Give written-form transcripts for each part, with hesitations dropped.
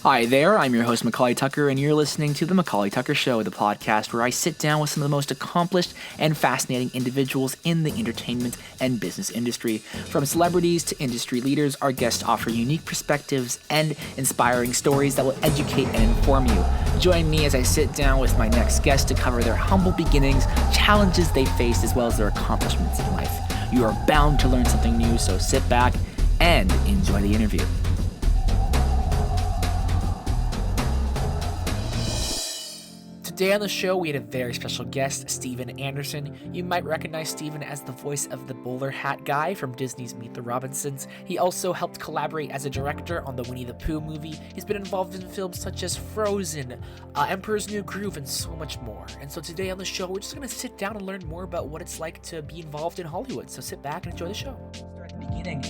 Hi there, I'm your host McAuley Tucker, and you're listening to The McAuley Tucker Show, the podcast where I sit down with some of the most accomplished and fascinating individuals in the entertainment and business industry. From celebrities to industry leaders, our guests offer unique perspectives and inspiring stories that will educate and inform you. Join me as I sit down with my next guest to cover their humble beginnings, challenges they faced, as well as their accomplishments in life. You are bound to learn something new, so sit back and enjoy the interview. Today on the show, we had a very special guest, Steven Anderson. You might recognize Steven as the voice of the bowler hat guy from Disney's Meet the Robinsons. He also helped collaborate as a director on the Winnie the Pooh movie. He's been involved in films such as Frozen, Emperor's New Groove, and so much more. And so today on the show, we're just going to sit down and learn more about what it's like to be involved in Hollywood. So sit back and enjoy the show. At the beginning,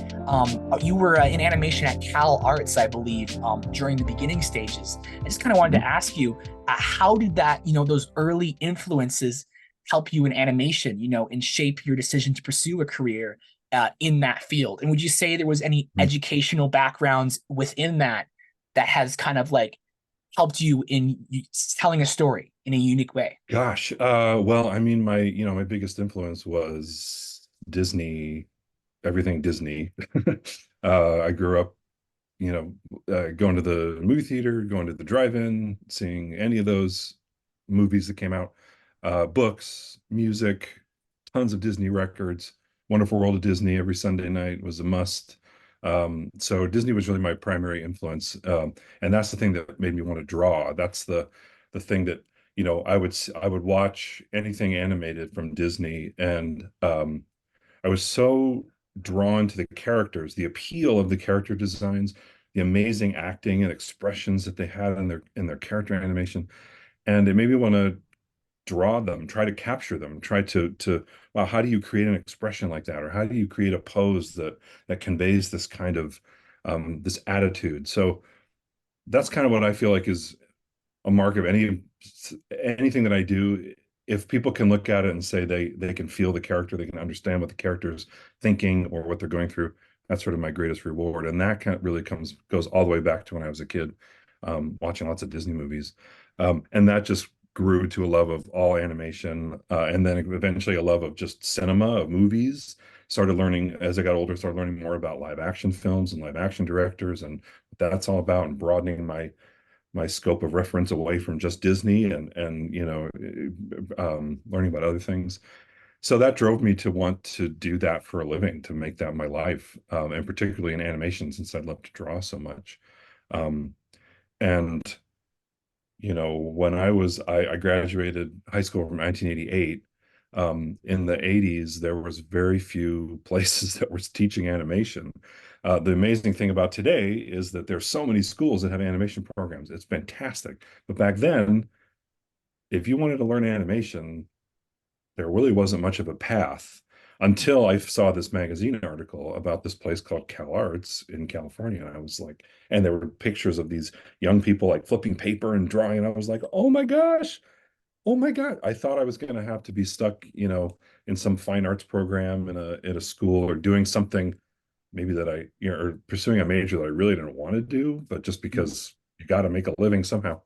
you were in animation at Cal Arts, I believe, during the beginning stages. I just kind of wanted to ask you, how did that, those early influences help you in animation, and shape your decision to pursue a career in that field? And would you say there was any educational backgrounds within that has kind of like helped you in telling a story in a unique way? Gosh, well, I mean, my biggest influence was Disney, everything Disney. I grew up, going to the movie theater, going to the drive-in, seeing any of those movies that came out, books, music, tons of Disney records. Wonderful World of Disney every Sunday night was a must. So Disney was really my primary influence, and that's the thing that made me want to draw. That's the thing that I would watch anything animated from Disney, and I was so drawn to the characters, the appeal of the character designs, the amazing acting and expressions that they had in their character animation, and it made me want to draw them, try to capture them, try to wow, how do you create an expression like that, or how do you create a pose that conveys this kind of this attitude? So that's kind of what I feel like is a mark of anything that I do. If people can look at it and say they can feel the character, they can understand what the character is thinking or what they're going through, that's sort of my greatest reward. And that kind of really goes all the way back to when I was a kid, watching lots of Disney movies. And that just grew to a love of all animation, and then eventually a love of just cinema, of movies. Started learning as I got older, started learning more about live action films and live action directors and what that's all about, and broadening my scope of reference away from just Disney and learning about other things. So that drove me to want to do that for a living, to make that my life, and particularly in animation, since I love to draw so much. Um, and when I graduated high school from 1988. In the 80s, there was very few places that were teaching animation. The amazing thing about today is that there's so many schools that have animation programs. It's fantastic. But back then, if you wanted to learn animation, there really wasn't much of a path until I saw this magazine article about this place called Cal Arts in California. And I was like, and there were pictures of these young people like flipping paper and drawing. And I was like, oh my gosh, oh my God. I thought I was going to have to be stuck, in some fine arts program in a school, or doing something maybe that or pursuing a major that I really didn't want to do, but just because you got to make a living somehow.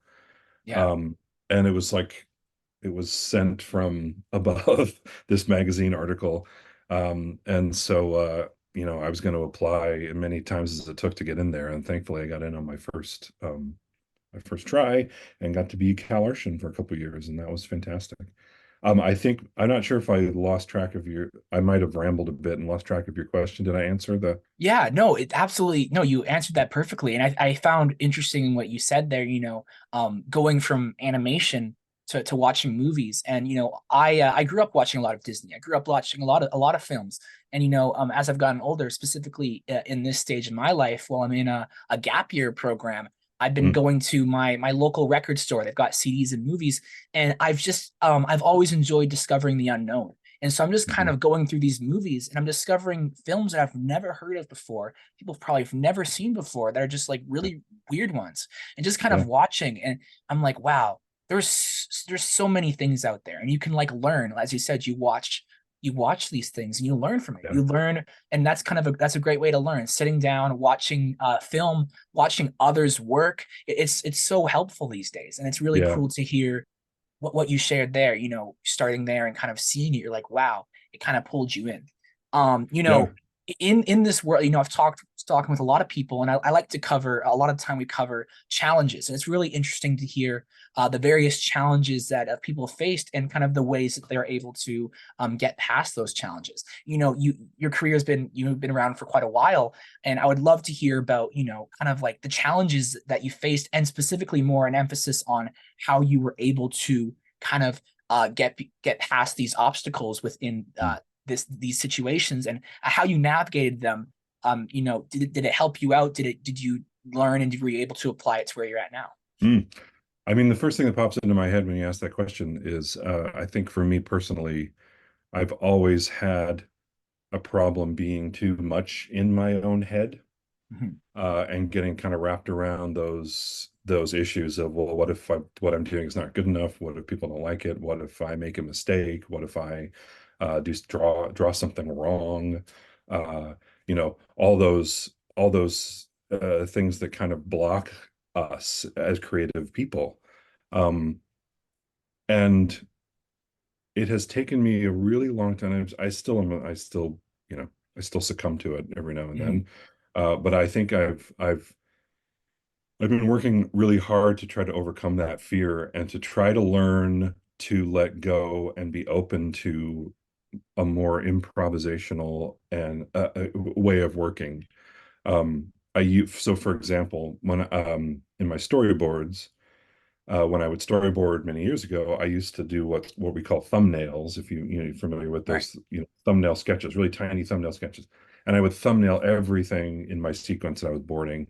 Yeah. Um, and it was like, it was sent from above, this magazine article. And so, I was going to apply as many times as it took to get in there. And thankfully I got in on my first try, and got to be Cal Artian for a couple of years. And that was fantastic. I'm not sure if I lost track of I might have rambled a bit and lost track of your question. Did I answer the? Yeah, no, it absolutely, no, you answered that perfectly. And I found interesting in what you said there, going from animation to watching movies. And, I grew up watching a lot of Disney. I grew up watching a lot of films. And, as I've gotten older, specifically in this stage in my life, while I'm in a gap year program, I've been Mm, going to my local record store. They've got CDs and movies. And I've always enjoyed discovering the unknown. And so I'm just kind mhm. of going through these movies and I'm discovering films that I've never heard of before, people probably have never seen before, that are just like really weird ones, and just kind of Yeah. watching. And I'm like, wow, there's so many things out there, and you can like learn. As you said, you watched you watch these things and you learn from it. Yeah. You learn, and that's kind of that's a great way to learn. Sitting down, watching film, watching others work. It's so helpful these days, and it's really Yeah. cool to hear what you shared there. Starting there and kind of seeing it, you're like, wow, it kind of pulled you in. You Yeah. know, in this world, I've talking with a lot of people, and I like to cover a lot of the time we cover challenges, and it's really interesting to hear the various challenges that people have faced and kind of the ways that they're able to get past those challenges. Your career has been you've been around for quite a while, and I would love to hear about kind of like the challenges that you faced, and specifically more an emphasis on how you were able to kind of get past these obstacles within these situations, and how you navigated them. Did it help you out? Did you learn, and were you able to apply it to where you're at now? Mm. I mean, the first thing that pops into my head when you ask that question is, I think for me personally, I've always had a problem being too much in my own head, Mhm. and getting kind of wrapped around those issues of, well, what if what I'm doing is not good enough? What if people don't like it? What if I make a mistake? What if I do draw something wrong? Uh, all those things that kind of block us as creative people. Um, and it has taken me a really long time. You know, I still succumb to it every now and Mhm. then. But I think I've been working really hard to try to overcome that fear and to try to learn to let go and be open to a more improvisational and way of working. So for example, when in my storyboards, when I would storyboard many years ago, I used to do what we call thumbnails. If you're familiar with Right. those, thumbnail sketches, really tiny thumbnail sketches, and I would thumbnail everything in my sequence that I was boarding.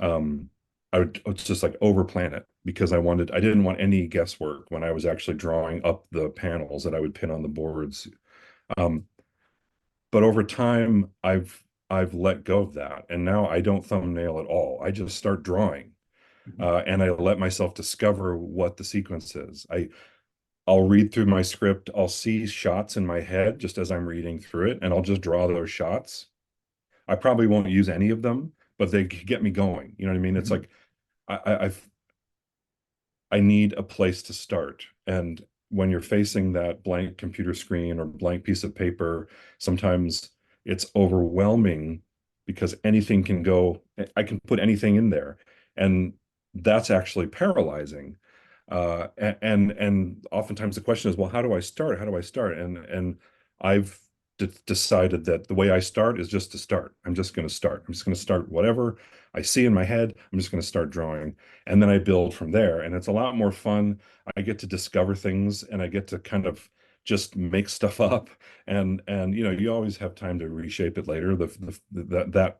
um, I would just like over plan it because I didn't want any guesswork when I was actually drawing up the panels that I would pin on the boards. Um, but over time, I've let go of that, and now I don't thumbnail at all. I just start drawing, Mhm. and I let myself discover what the sequence is. I'll read through my script, I'll see shots in my head just as I'm reading through it, and I'll just draw those shots. I probably won't use any of them, but they get me going. You know what I mean? It's Mhm. like I've I need a place to start. And when you're facing that blank computer screen or blank piece of paper, sometimes it's overwhelming because anything can go, I can put anything in there. And that's actually paralyzing. And oftentimes the question is, well, how do I start? How do I start? And I've decided that the way I start is just to start. I'm just going to start. I'm just going to start whatever I see in my head. I'm just going to start drawing, and then I build from there. And it's a lot more fun. I get to discover things, and I get to kind of just make stuff up. And you always have time to reshape it later. The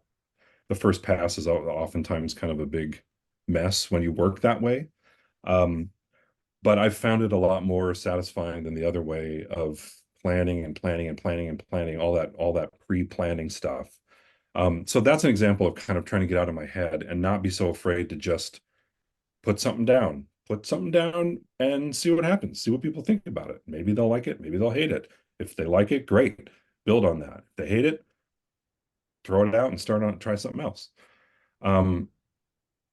first pass is oftentimes kind of a big mess when you work that way. Um, but I've found it a lot more satisfying than the other way of planning and planning and planning and planning, all that pre-planning stuff. So that's an example of kind of trying to get out of my head and not be so afraid to just put something down and see what happens, see what people think about it. Maybe they'll like it, maybe they'll hate it. If they like it, great, build on that. If they hate it, throw it out and try something else. Um,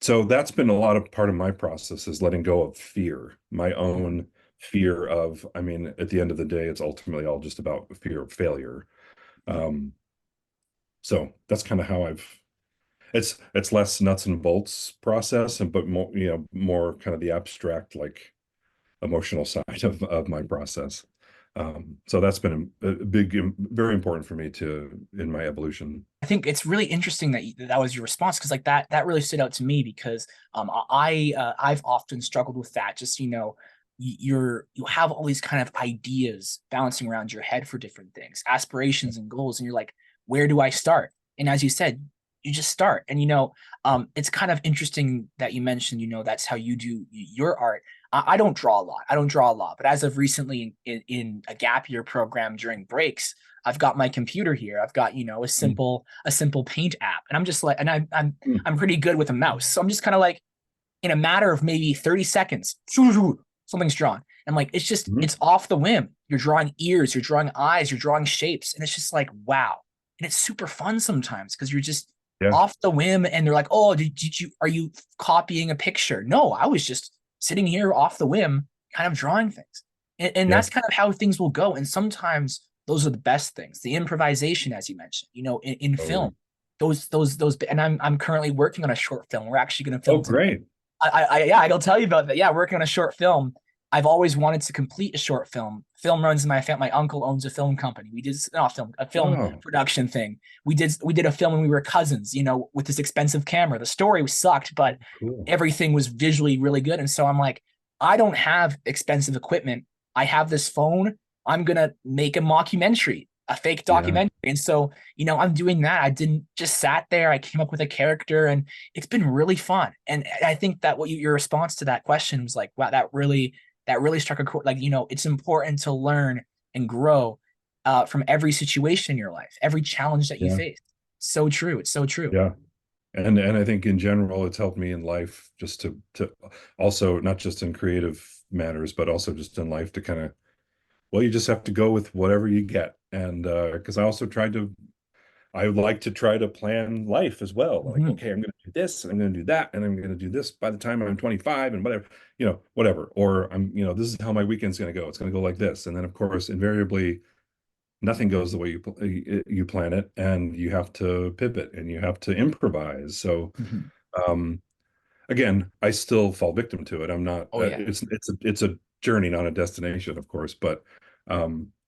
so that's been a lot of part of my process, is letting go of fear, my Mhm. own fear of, I mean, at the end of the day, it's ultimately all just about fear of failure. Mhm. Um, so that's kind of how it's less nuts and bolts process, and but more kind of the abstract, like emotional side of my process. So that's been a big, very important for me in my evolution. I think it's really interesting that that was your response, because like that really stood out to me, because I've often struggled with that. Just you have all these kind of ideas bouncing around your head for different things, aspirations and goals, and you're like, where do I start? And as you said, you just start. And it's kind of interesting that you mentioned, that's how you do your art. I don't draw a lot. I don't draw a lot, but as of recently in a gap year program during breaks, I've got my computer here. I've got, Mm, a simple paint app. And I'm just like, and mm, I'm pretty good with a mouse. So I'm just kind of like, in a matter of maybe 30 seconds, something's drawn. And like, it's mm. off the whim. you're drawing ears, you're drawing eyes, you're drawing shapes, and it's just like wow. And it's super fun sometimes because you're just Yeah. off the whim, and they're like, "Oh, did you are you copying a picture?" No, I was just sitting here off the whim, kind of drawing things, and Yeah. that's kind of how things will go. And sometimes those are the best things, the improvisation, as you mentioned, in film. Totally. Those, and I'm currently working on a short film. We're actually going to Oh, film today. great. Yeah, I'll tell you about that. Yeah, working on a short film. I've always wanted to complete a short film. Film runs in my family. My uncle owns a film company. We did not film a film Oh, production thing. We did a film when we were cousins. With this expensive camera. The story sucked, but cool. everything was visually really good. And so I'm like, I don't have expensive equipment. I have this phone. I'm gonna make a mockumentary, a fake Yeah. documentary. And so, I'm doing that. I didn't just sat there. I came up with a character, and it's been really fun. And I think that your response to that question was like, wow, that really struck a chord. Like, it's important to learn and grow from every situation in your life, every challenge that you Yeah. face. So true. It's so true. Yeah. And I think in general, it's helped me in life just to also not just in creative matters, but also just in life to kind of, well, you just have to go with whatever you get. And because I would like to try to plan life as well. Like, Mhm. okay, I'm going to do this, and I'm going to do that, and I'm going to do this by the time I'm 25 and whatever, whatever. Or this is how my weekend's going to go. It's going to go like this. And then, of course, invariably, nothing goes the way you plan it, and you have to pivot and you have to improvise. So, Mhm. um, again, I still fall victim to it. I'm not. Oh yeah. It's a journey, not a destination, of course, but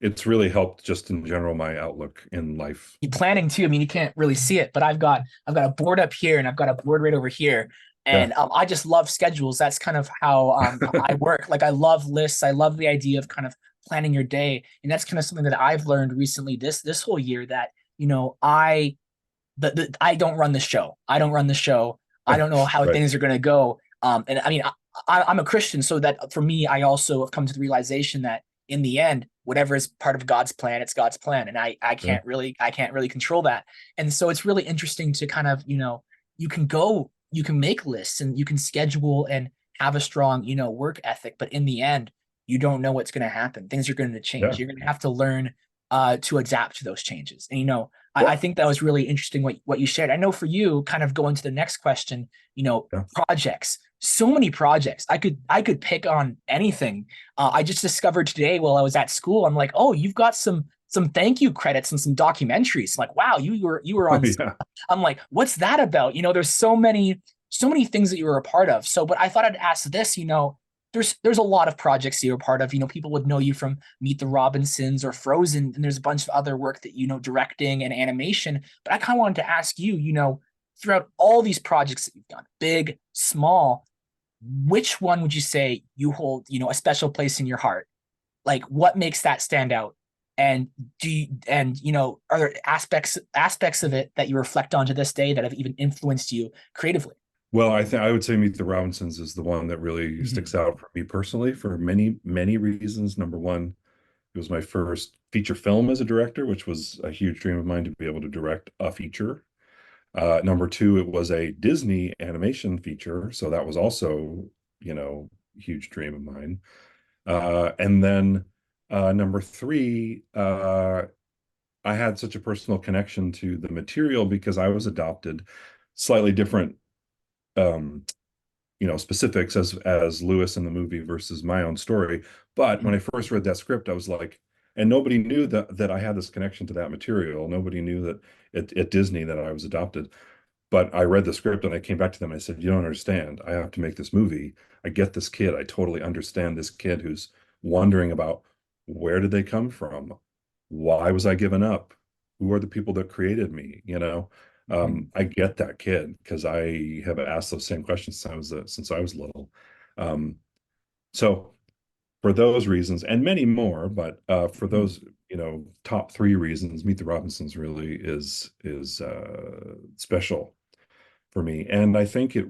it's really helped just in general my outlook in life. You planning too. I mean, you can't really see it, but I've got a board up here and I've got a board right over here. Yeah, And I just love schedules. That's kind of how I work. Like I love lists. I love the idea of kind of planning your day. And that's kind of something that I've learned recently this whole year that, I don't run the show. I don't run the show. I don't know how right. things are going to go. And I mean, I'm a Christian, so that for me, I also have come to the realization that in the end, whatever is part of God's plan, it's God's plan, and I Yeah, can't really control that. And so it's really interesting to kind of you can make lists and you can schedule and have a strong work ethic, but in the end, you don't know what's going to happen. Things are going to change. yeah, You're going to have to learn to adapt to those changes. And I yeah, think that was really interesting what you shared. I know for you, kind of going to the next question, yeah. projects. So many projects. I could pick on anything. I just discovered today while I was at school. I'm like, oh, you've got some thank you credits and some documentaries. Like, wow, you were Oh, on. yeah, I'm like, what's that about? There's so many things that you were a part of. So, but I thought I'd ask this. There's a lot of projects you're a part of. People would know you from Meet the Robinsons or Frozen, and there's a bunch of other work that directing and animation. But I kind of wanted to ask you, throughout all these projects that you've done, big, small, which one would you say you hold, a special place in your heart? Like, what makes that stand out? And are there aspects of it that you reflect on to this day that have even influenced you creatively? Well, I would say Meet the Robinsons is the one that really Mhm. sticks out for me personally for many, many reasons. Number one, it was my first feature film as a director, which was a huge dream of mine to be able to direct a feature. Number two, it was a Disney animation feature, so that was also, huge dream of mine. And then number three, I had such a personal connection to the material because I was adopted, slightly different specifics as Lewis in the movie versus my own story. But when I first read that script, I was like, and nobody knew that I had this connection to that material. Nobody knew that at Disney that I was adopted. But I read the script and I came back to them. And I said, "You don't understand. I have to make this movie. I get this kid. I totally understand this kid who's wondering about where did they come from? Why was I given up? Who are the people that created me? Mhm. I get that kid because I have asked those same questions since I was little. Um, so for those reasons and many more, but for Mhm. those top three reasons, Meet the Robinsons really is special for me. And I think uh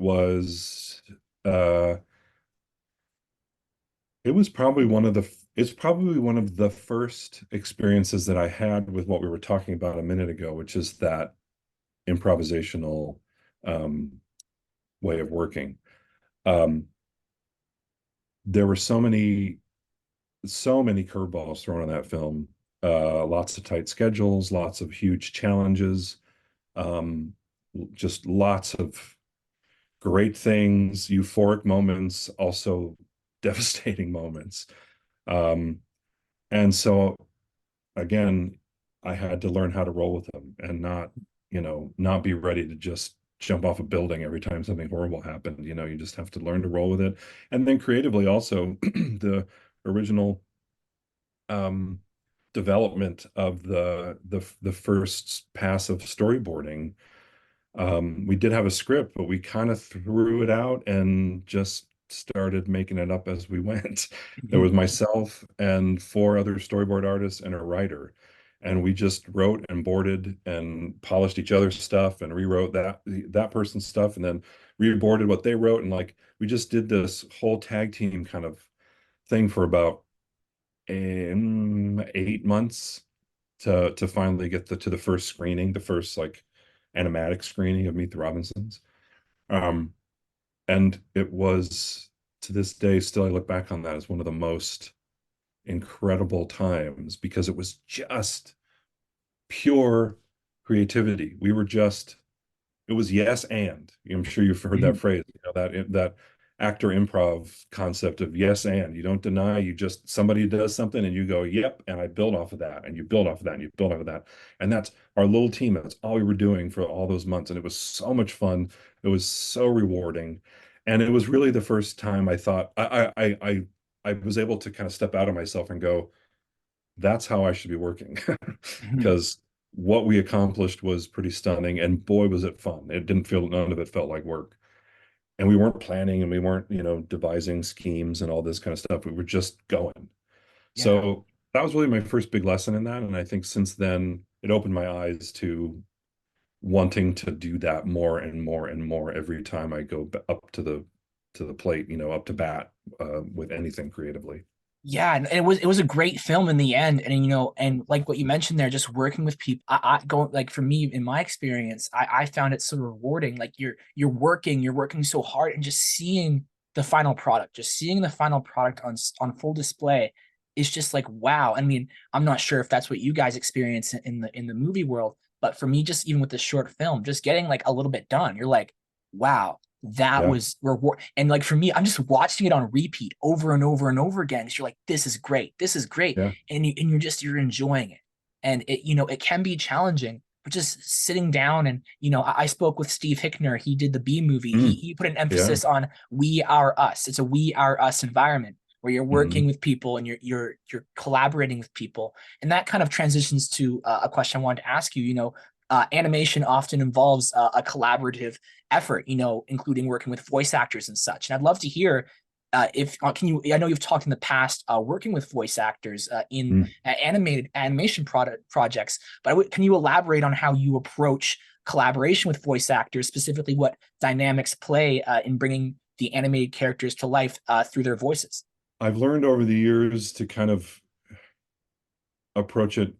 it was probably one of the first experiences that I had with what we were talking about a minute ago, which is that improvisational um way of working. Um there were so many so many curveballs thrown in that film. Lots of tight schedules, lots of huge challenges, um, just lots of great things, euphoric moments, also devastating moments. Um, and so again, I had to learn how to roll with them and not, not be ready to just jump off a building every time something horrible happened. You just have to learn to roll with it. And then creatively also the original um development of the first pass of storyboarding. We did have a script, but we kind of threw it out and just started making it up as we went. There was myself and four other storyboard artists and a writer. And we just wrote and boarded and polished each other's stuff and rewrote that person's stuff and then reboarded what they wrote. And like we just did this whole tag team kind of thing for about 8 months to finally get to the first screening, the first like animatic screening of Meet the Robinsons. Um, and it was to this day, still I look back on that as one of the most incredible times because it was just pure creativity. We were just it was yes and. I'm sure you've heard that phrase, that actor improv concept of yes and. You don't deny, you just somebody does something and you go, yep, and I build off of that, and you build off of that, and you build off of that. And that's our little team. That's all we were doing for all those months. And it was so much fun. It was so rewarding. And it was really the first time I thought I was able to kind of step out of myself and go, that's how I should be working. Because what we accomplished was pretty stunning, and boy, was it fun. It didn't feel None of it felt like work. And we weren't planning and we weren't, devising schemes and all this kind of stuff. We were just going. Yeah. So that was really my first big lesson in that. And I think since then it opened my eyes to wanting to do that more and more and more every time I go up to the plate, up to bat with anything creatively. Yeah, and it was a great film in the end, and and like what you mentioned there, just working with people. I going like for me in my experience, I found it so rewarding. Like you're working so hard, and just seeing the final product, just seeing the final product on full display is just like wow. I mean, I'm not sure if that's what you guys experience in the movie world, but for me, just even with the short film, just getting like a little bit done, you're like, wow, that Yeah. was reward. And like for me, I'm just watching it on repeat over and over and over again. Because you're like, this is great, this is great, Yeah. and you're enjoying it. And it it can be challenging, but just sitting down and I spoke with Steve Hickner. He did the B movie. He Mm, he put an yeah. emphasis on we are us. It's a we are us environment where you're working Hmm. with people and you're collaborating with people, and that kind of transitions to a question I wanted to ask you. Animation often involves a collaborative effort, including working with voice actors and such. And I'd love to hear if can you. I know you've talked in the past working with voice actors in Mm. animated animation projects, but can you elaborate on how you approach collaboration with voice actors, specifically what dynamics play in bringing the animated characters to life through their voices? I've learned over the years to kind of approach it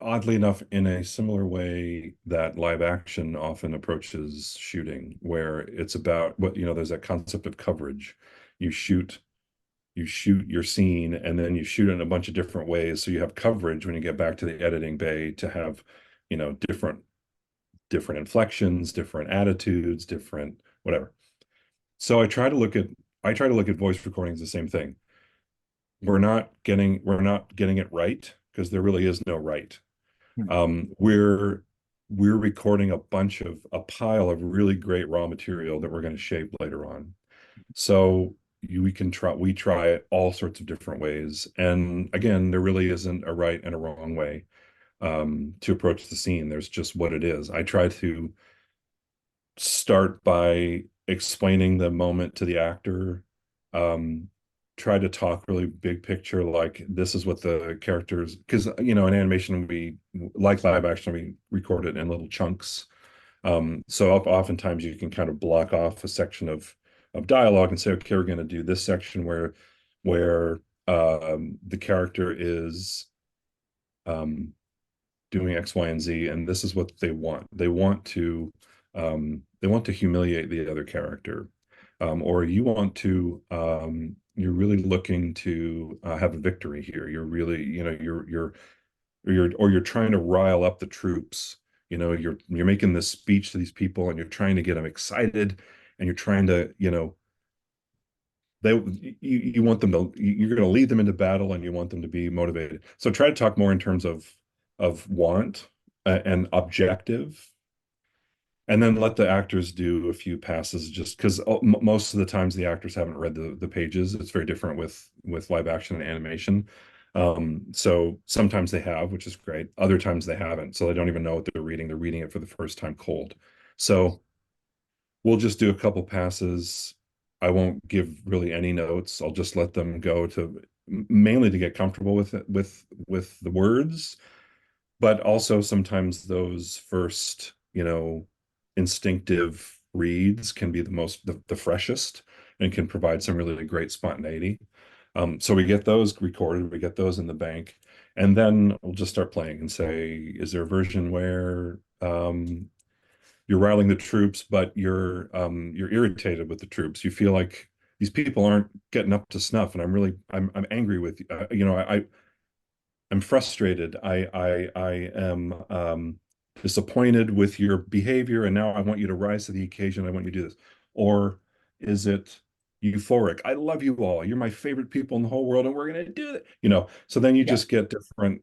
oddly enough in a similar way that live action often approaches shooting, where it's about there's that concept of coverage. You shoot you shoot your scene and then you shoot it in a bunch of different ways. So you have coverage when you get back to the editing bay to have, different inflections, different attitudes, different whatever. So I try to look at voice recordings the same thing. We're not getting it right because there really is no right. Hmm. We're recording a pile of really great raw material that we're going to shape later on. So we try it all sorts of different ways. And again, there really isn't a right and a wrong way to approach the scene. There's just what it is. I try to start by explaining the moment to the actor. Um, Try to talk really big picture, like this is what the characters, because in animation we like live action, we record it in little chunks. So oftentimes you can kind of block off a section of dialogue and say, okay, we're going to do this section where the character is um, doing X, Y, and Z, and this is what they want. They want to humiliate the other character. or you want to you're really looking to have a victory here. You're really, you're trying to rile up the troops. You're making this speech to these people and you're trying to get them excited and you're trying to, they you want them to you're going to lead them into battle and you want them to be motivated. So try to talk more in terms of want and objective, and then let the actors do a few passes, just because most of the times the actors haven't read the pages. It's very different with live action and animation. So sometimes they have, which is great. Other times they haven't, so they don't even know what they're reading. They're reading it for the first time cold. So we'll just do a couple passes. I won't give really any notes. I'll just let them go to mainly to get comfortable with it, with the words, but also sometimes those first, instinctive reads can be the freshest and can provide some really great spontaneity. So we get those recorded, we get those in the bank, and then we'll just start playing and say, is there a version where you're riling the troops, but you're irritated with the troops. You feel like these people aren't getting up to snuff, and I'm angry with you. I'm frustrated. I am disappointed with your behavior, and now I want you to rise to the occasion. I want you to do this. Or is it euphoric? I love you all. You're my favorite people in the whole world, and we're gonna do it. So then you Yeah. just get different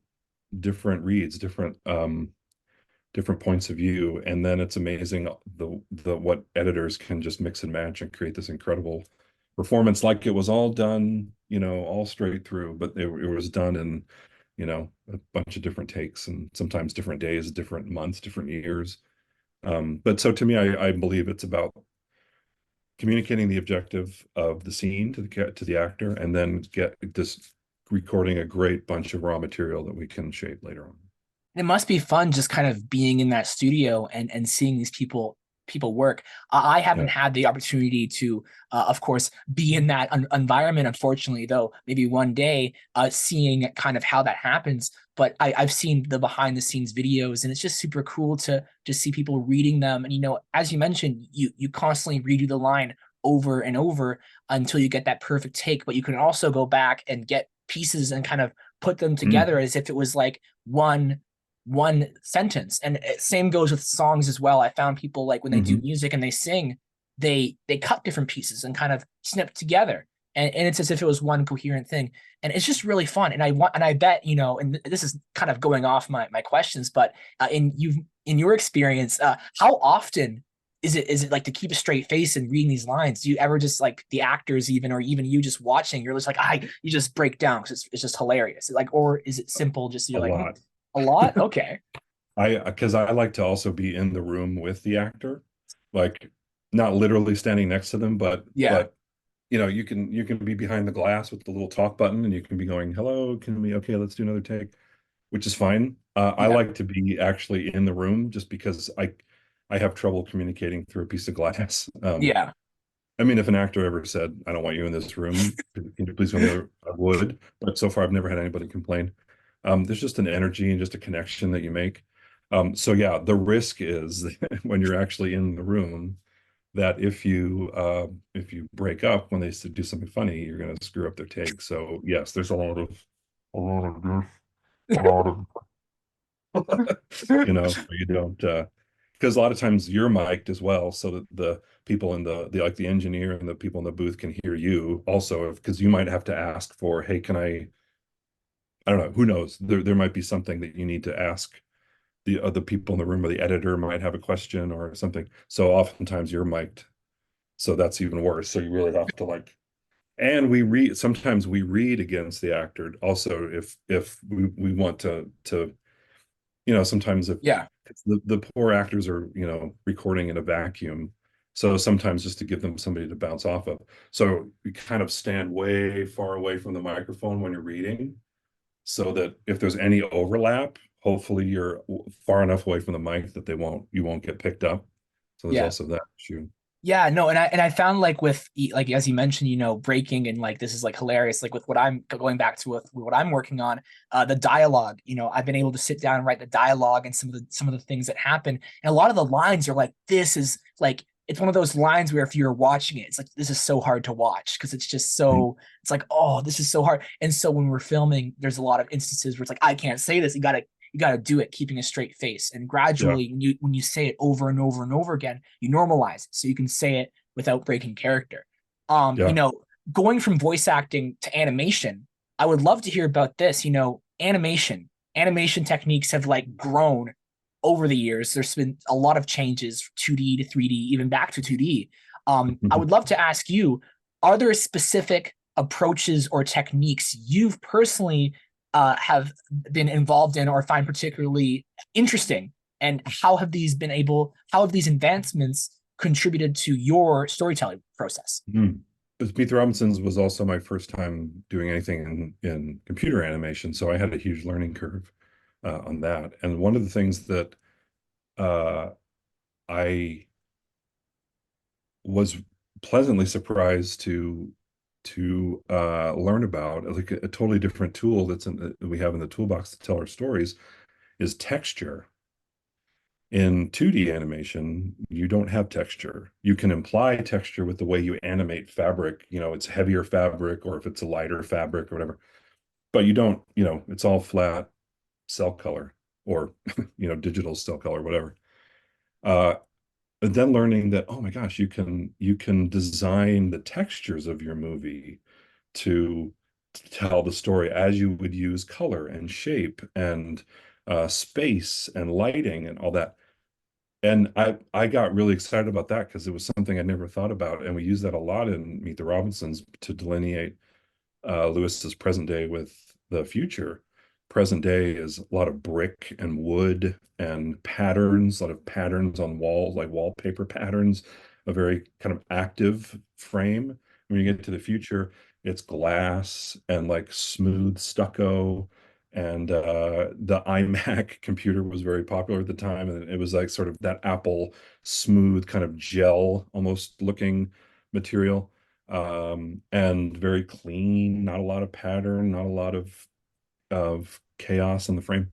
reads, different points of view, and then it's amazing the what editors can just mix and match and create this incredible performance, like it was all done, all straight through, but it was done in, a bunch of different takes and sometimes different days, different months, different years. But so to me, I believe it's about communicating the objective of the scene to the actor, and then get this recording a great bunch of raw material that we can shape later on. It must be fun just kind of being in that studio and seeing these people work. I haven't Yeah. had the opportunity to, of course, be in that environment. Unfortunately, though, maybe one day, seeing kind of how that happens. But I've seen the behind the scenes videos, and it's just super cool to just see people reading them. And as you mentioned, you constantly redo the line over and over until you get that perfect take. But you can also go back and get pieces and kind of put them Mm. together as if it was like one sentence. And same goes with songs as well. I found people, like, when they do Hmm. music and they sing, they cut different pieces and kind of snip together, and it's as if it was one coherent thing. And it's just really fun. And I bet, and this is kind of going off my questions, but in your experience, how often is it like, to keep a straight face and reading these lines? Do you ever just, like, the actors, even, or even you just watching, you're just like, you just break down because it's just hilarious, like, or is it simple, just A you're like, lot. a lot? Okay. Because I like to also be in the room with the actor, like not literally standing next to them, but Yeah. but you can be behind the glass with the little talk button, and you can be going, "Hello, can we? Okay, let's do another take," which is fine. I Yeah. like to be actually in the room just because I have trouble communicating through a piece of glass. Yeah. I mean, if an actor ever said, "I don't want you in this room, can you please come the other," I would. But so far, I've never had anybody complain. There's just an energy and just a connection that you make. So yeah, the risk is when you're actually in the room that if you break up when they do something funny, you're going to screw up their take. So yes, there's a lot of this, a lot of so you don't because a lot of times you're mic'd as well, so that the people in the like the engineer and the people in the booth can hear you also, because you might have to ask for, hey, can I don't know, who knows, there might be something that you need to ask the other people in the room, or the editor might have a question or something, so oftentimes you're mic'd, so that's even worse. So you really have to, like, and sometimes we read against the actor also, if we want to sometimes if Yeah. the poor actors are, recording in a vacuum. So sometimes just to give them somebody to bounce off of. So you kind of stand way far away from the microphone when you're reading, so that if there's any overlap, hopefully you're far enough away from the mic that you won't get picked up. So there's Yeah. also that issue. Yeah, no, and I found, like, with like, as you mentioned, breaking, and, like, this is, like, hilarious, like, with what I'm going back to with what I'm working on, the dialogue. I've been able to sit down and write the dialogue and some of the things that happen, and a lot of the lines are like, this is like it's one of those lines where if you're watching it, it's like this is so hard to watch because it's just so it's like, oh, this is so hard. And so when we're filming, there's a lot of instances where it's like, I can't say this. You gotta do it keeping a straight face. And Yeah. gradually when you say it over and over and over again, you normalize it so you can say it without breaking character. Yeah. Going from voice acting to animation, I would love to hear about this. Animation techniques have like grown over the years. There's been a lot of changes, 2D to 3D, even back to 2D. I would love to ask you, are there specific approaches or techniques you've personally have been involved in or find particularly interesting? And how have these advancements contributed to your storytelling process? Mhm. Meet the Robinsons was also my first time doing anything in computer animation, so I had a huge learning curve on that. And one of the things that uh, I was pleasantly surprised to learn about, like a totally different tool that we have in the toolbox to tell our stories, is texture. In 2D animation, you don't have texture. You can imply texture with the way you animate fabric. It's heavier fabric or if it's a lighter fabric or whatever. But you don't, it's all flat cell color or, digital cell color, whatever. Uh, and then learning that, oh my gosh, you can design the textures of your movie to tell the story as you would use color and shape and space and lighting and all that. And I got really excited about that because it was something I never thought about. And we use that a lot in Meet the Robinsons to delineate Lewis's present day with the future. Present day is a lot of brick and wood and patterns, a lot of patterns on walls, like wallpaper patterns, a very kind of active frame. When you get to the future, it's glass and like smooth stucco. And the iMac computer was very popular at the time. And it was like sort of that Apple smooth kind of gel almost looking material, and very clean, not a lot of pattern, not a lot of chaos in the frame.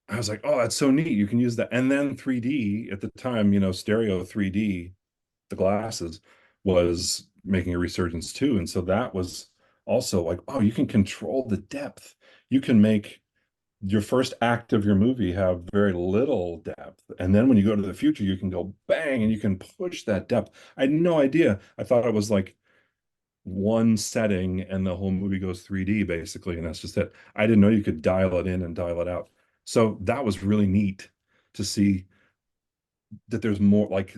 I was like, oh, that's so neat. You can use that. And then 3D at the time, stereo 3D, the glasses was making a resurgence too. And so that was also like, oh, you can control the depth. You can make your first act of your movie have very little depth. And then when you go to the future, you can go bang and you can push that depth. I had no idea. I thought it was like one setting and the whole movie goes 3D basically, and that's just it. I didn't know you could dial it in and dial it out. So that was really neat to see that there's more like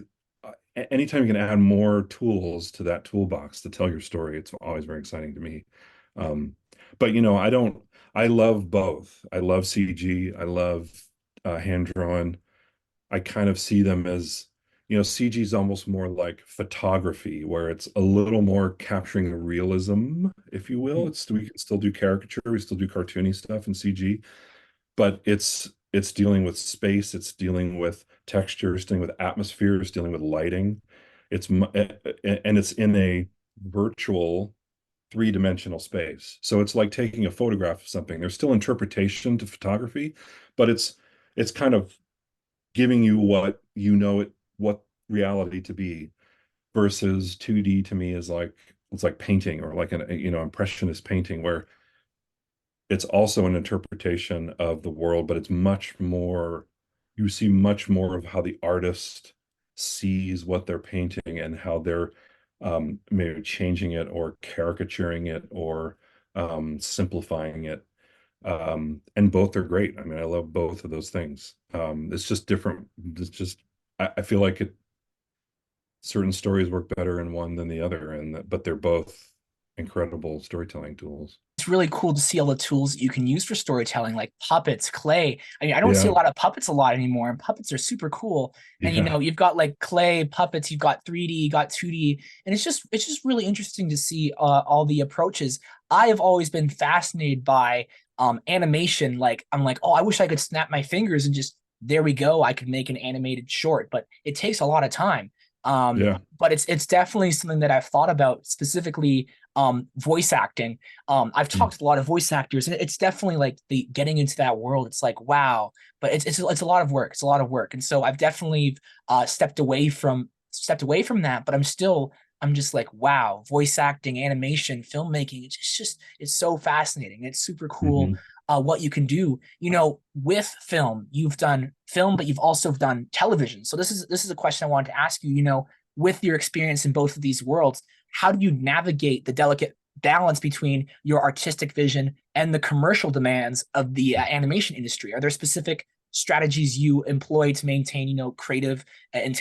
anytime you can add more tools to that toolbox to tell your story, it's always very exciting to me. Um, but I love both. I love CG. I love hand drawn. I kind of see them as, CG is almost more like photography, where it's a little more capturing the realism, if you will. We can still do caricature, we still do cartoony stuff in CG, but it's dealing with space, it's dealing with texture, it's dealing with atmosphere, it's dealing with lighting. And it's in a virtual three-dimensional space. So it's like taking a photograph of something. There's still interpretation to photography, but it's kind of giving you what reality to be, versus 2D to me is like it's like painting or like an impressionist painting where it's also an interpretation of the world, but it's much more, you see much more of how the artist sees what they're painting and how they're maybe changing it or caricaturing it or simplifying it. And both are great. I mean, I love both of those things. It's just different. It's just I feel like certain stories work better in one than the other, but they're both incredible storytelling tools. It's really cool to see all the tools you can use for storytelling, like puppets, clay. I mean, I don't see a Yeah, lot of puppets a lot anymore, and puppets are super cool. And yeah, you've got like clay puppets, you've got 3D, you got 2D, and it's just really interesting to see all the approaches. I have always been fascinated by animation. Like I'm like, oh, I wish I could snap my fingers and just there we go. I could make an animated short, but it takes a lot of time. Um, yeah. but it's definitely something that I've thought about specifically voice acting. I've Mm. talked to a lot of voice actors, and it's definitely like the getting into that world. It's like wow, but it's a lot of work. It's a lot of work, and so I've definitely stepped away from stepped away from that, but I'm just like, wow, voice acting, animation, filmmaking, it's so fascinating. It's super cool Mhm. what you can do. With film, you've done film, but you've also done television. So this is a question I wanted to ask you, with your experience in both of these worlds, how do you navigate the delicate balance between your artistic vision and the commercial demands of the animation industry? Are there specific strategies you employ to maintain, creative and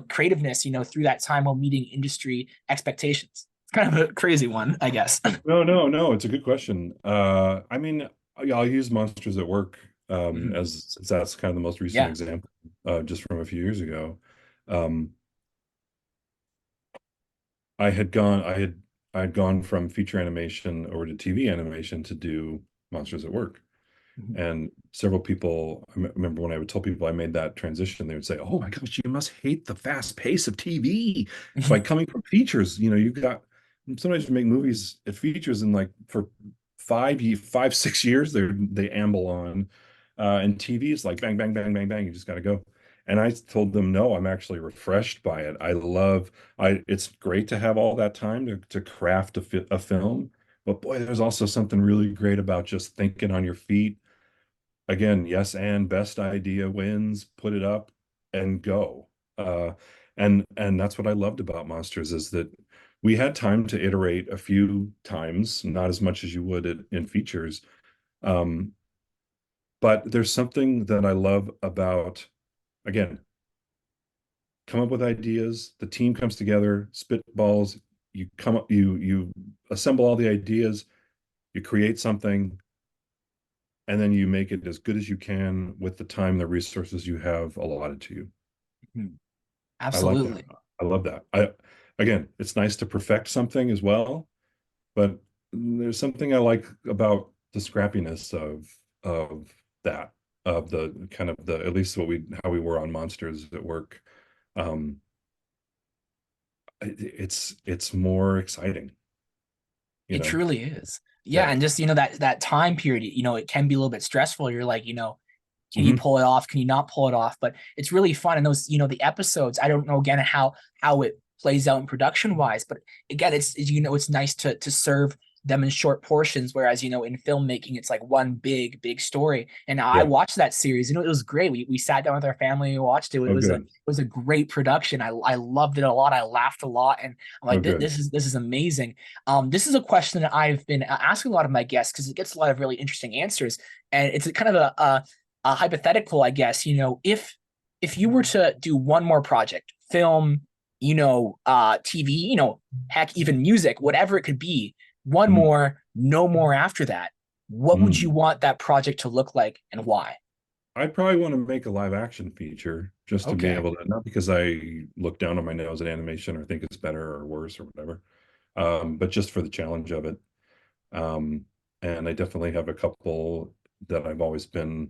creativeness, through that time while meeting industry expectations? It's kind of a crazy one, I guess. No, no, no. It's a good question. I mean, I'll use Monsters at Work Mhm. as since that's kind of the most recent Yeah. example, just from a few years ago. Um, I had gone from feature animation over to TV animation to do Monsters at Work. Mhm. And several people, remember when I would tell people I made that transition, they would say, "Oh my gosh, you must hate the fast pace of TV." It's like coming from features, you've got sometimes you make movies at features and like for 5, 6 years, they amble on. And TV is like bang, bang, bang, bang, bang. You just got to go. And I told them, no, I'm actually refreshed by it. It's great to have all that time to craft a film. But boy, there's also something really great about just thinking on your feet. Again, yes, and best idea wins, put it up and go. And that's what I loved about Monsters is that we had time to iterate a few times, not as much as you would in features. Um, but there's something that I love about, again, come up with ideas, the team comes together, spitballs, you assemble all the ideas, you create something, and then you make it as good as you can with the time and the resources you have allotted to you. Mhm. I like that. Absolutely. I love that. Again, it's nice to perfect something as well, but there's something I like about the scrappiness of that, of the kind of the at least how we were on Monsters at Work. Um, it's more exciting, you It know. truly is. Yeah, Yeah. and just that time period, it can be a little bit stressful. You're like, can you Hmm. pull it off? Can you not pull it off? But it's really fun. And those, the episodes, I don't know again how it plays out in production wise, but again, it's nice to serve them in short portions. Whereas, in filmmaking, it's like one big story. And I Yeah. watched that series, it was great. We sat down with our family and watched it. It Oh, was a it good. was a great production. I loved it a lot. I laughed a lot. And I'm Oh, like, good. this is amazing. This is a question that I've been asking a lot of my guests because it gets a lot of really interesting answers. And it's a kind of a hypothetical, I guess, if you were to do one more project, film, TV, heck, even music, whatever it could be, one Mhm. more, no more after that, what would you Mm. want that project to look like and why? I'd probably want to make a live action feature just to be Okay. able to, not because I look down on my nose at animation or think it's better or worse or whatever, but just for the challenge of it. Um, and I definitely have a couple that I've always been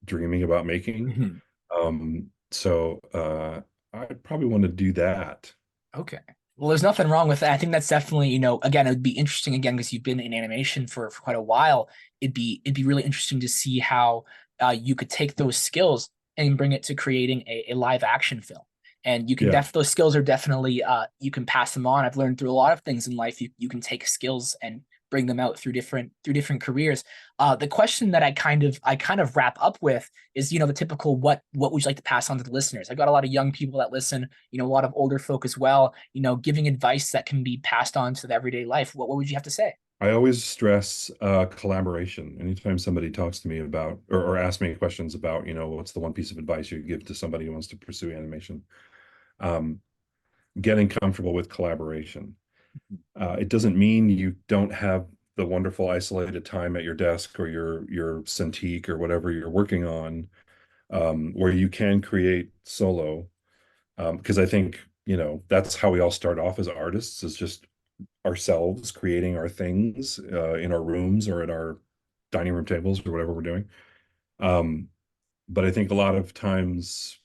dreaming about making. Mhm. So I probably want to do that. Okay. Well, there's nothing wrong with that. I think that's definitely, again, it would be interesting again because you've been in animation for quite a while. It'd be really interesting to see how you could take those skills and bring it to creating a live action film. And you can Yeah. those skills are definitely you can pass them on. I've learned through a lot of things in life. You can take skills and bring them out through different careers. The question that I kind of wrap up with is, the typical what would you like to pass on to the listeners? I've got a lot of young people that listen, a lot of older folk as well, giving advice that can be passed on to the everyday life. What would you have to say? I always stress collaboration. Anytime somebody talks to me about or asks me questions about, what's the one piece of advice you give to somebody who wants to pursue animation, um, getting comfortable with collaboration. It doesn't mean you don't have the wonderful isolated time at your desk or your Cintiq or whatever you're working on, where you can create solo. Because I think, that's how we all start off as artists, is just ourselves creating our things in our rooms or at our dining room tables or whatever we're doing. Um, but I think a lot of times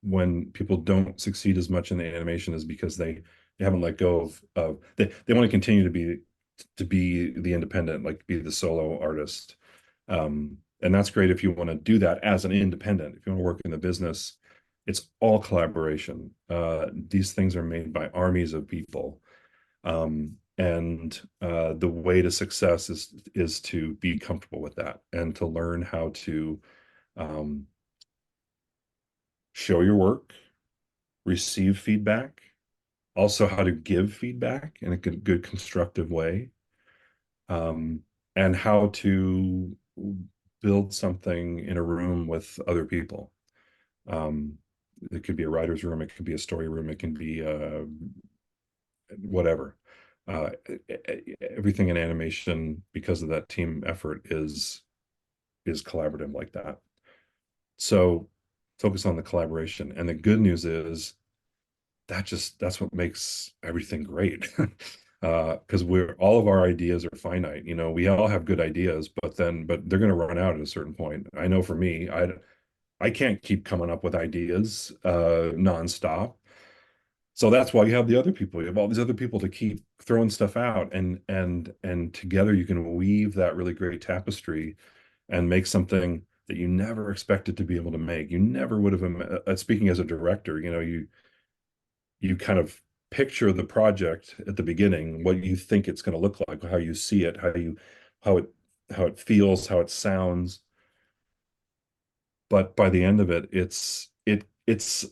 when people don't succeed as much in the animation is because they haven't let go of they want to continue to be the independent, like be the solo artist. And that's great if you want to do that as an independent. If you want to work in the business, It's all collaboration. These things are made by armies of people. And the way to success is to be comfortable with that and to learn how to um, show your work, receive feedback, also how to give feedback in a good constructive way, um, and how to build something in a room with other people. Um, it could be a writer's room, it could be a story room, it can be whatever. Uh, Everything in animation, because of that team effort, is collaborative like that. So focus on the collaboration. And the good news is that's what makes everything great. Because we're all of our ideas are finite. You know, we all have good ideas, but they're going to run out at a certain point. I know for me, I can't keep coming up with ideas nonstop. So that's why you have the other people. You have all these other people to keep throwing stuff out, and together you can weave that really great tapestry and make something that you never expected to be able to make. You never would have. Speaking as a director, you know, you kind of picture the project at the beginning, what you think it's going to look like, how you see it, how it how it feels, how it sounds. But by the end of it, it's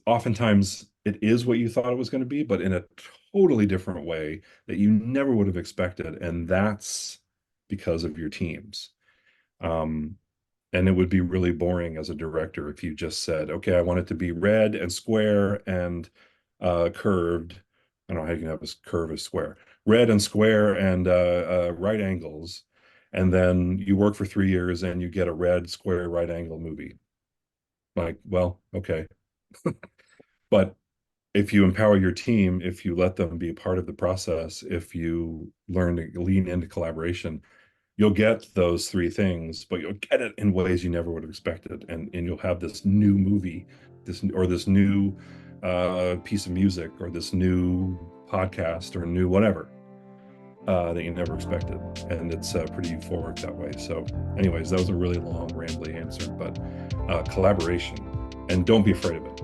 oftentimes it is what you thought it was going to be, but in a totally different way that you never would have expected. And that's because of your teams. Um, and it would be really boring as a director if you just said, okay, I want it to be red and square and curved. I don't know how you can have a curve as square, red and square and right angles. And then you work for 3 years and you get a red square right angle movie. Like, well, okay. But if you empower your team, if you let them be a part of the process, if you learn to lean into collaboration, you'll get those three things, but you'll get it in ways you never would have expected. And you'll have this new movie, this new piece of music, or this new podcast, or new whatever that you never expected. And it's pretty euphoric that way. So anyways, that was a really long, rambly answer, but collaboration, and don't be afraid of it.